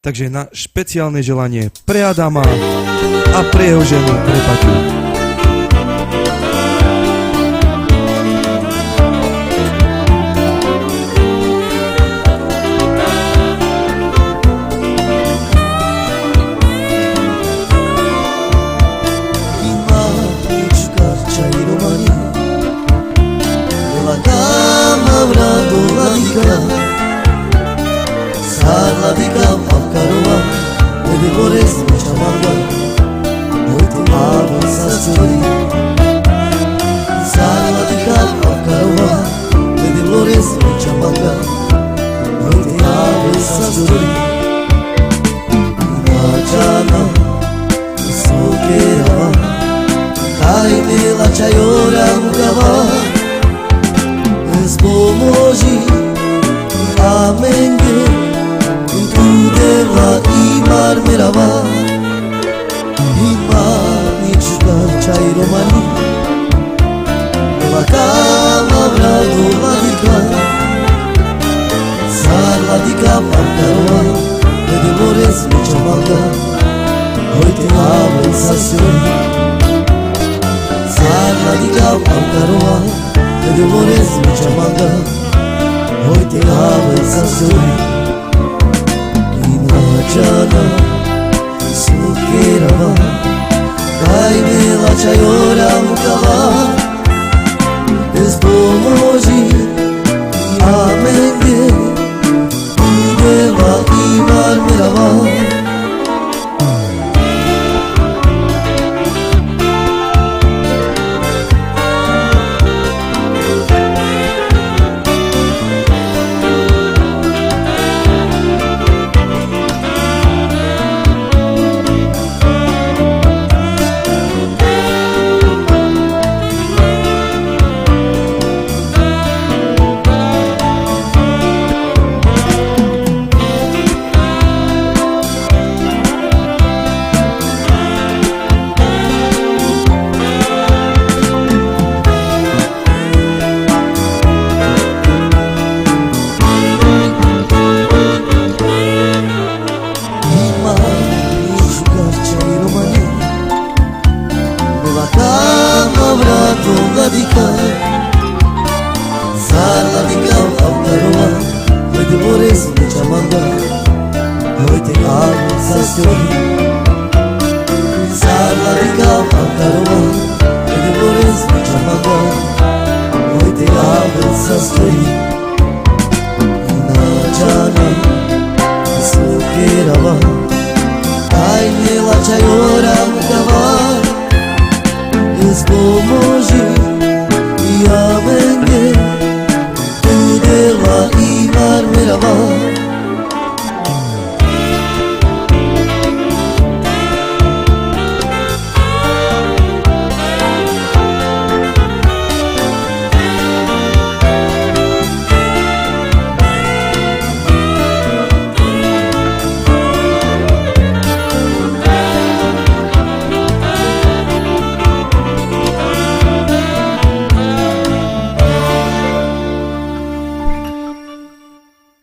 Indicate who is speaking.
Speaker 1: Takže na špeciálne želanie pre Adama a pre jeho ženu, pre Paťu.
Speaker 2: Sarladika Pakaroa, with the Boris Michamanga, with the Marvel Sassuri. Sarladika Pakaroa, with the Boris Michamanga, with the Marvel Sassuri. Najana, Sukera, Kaime la Chayora Mugava, Espomoji, Amenge. Deva imar merava imani chukar chai romani Evakama brado ladika Sar ladika pankarova Edemores mechamaga Hoite ava insacioni Sar ladika pankarova Edemores mechamaga Hoite ava insacioni Jana, Sukirava, Kaime la Chayora Mukava, Espomoji, Amenge, Deva Imar Mirava. Sarladika Pakaroa, with the Boris Michamanga, Hoite Ava Sassuri. Sarladika Pakaroa, with the Boris Michamanga, Hoite Ava Sassuri. Najana.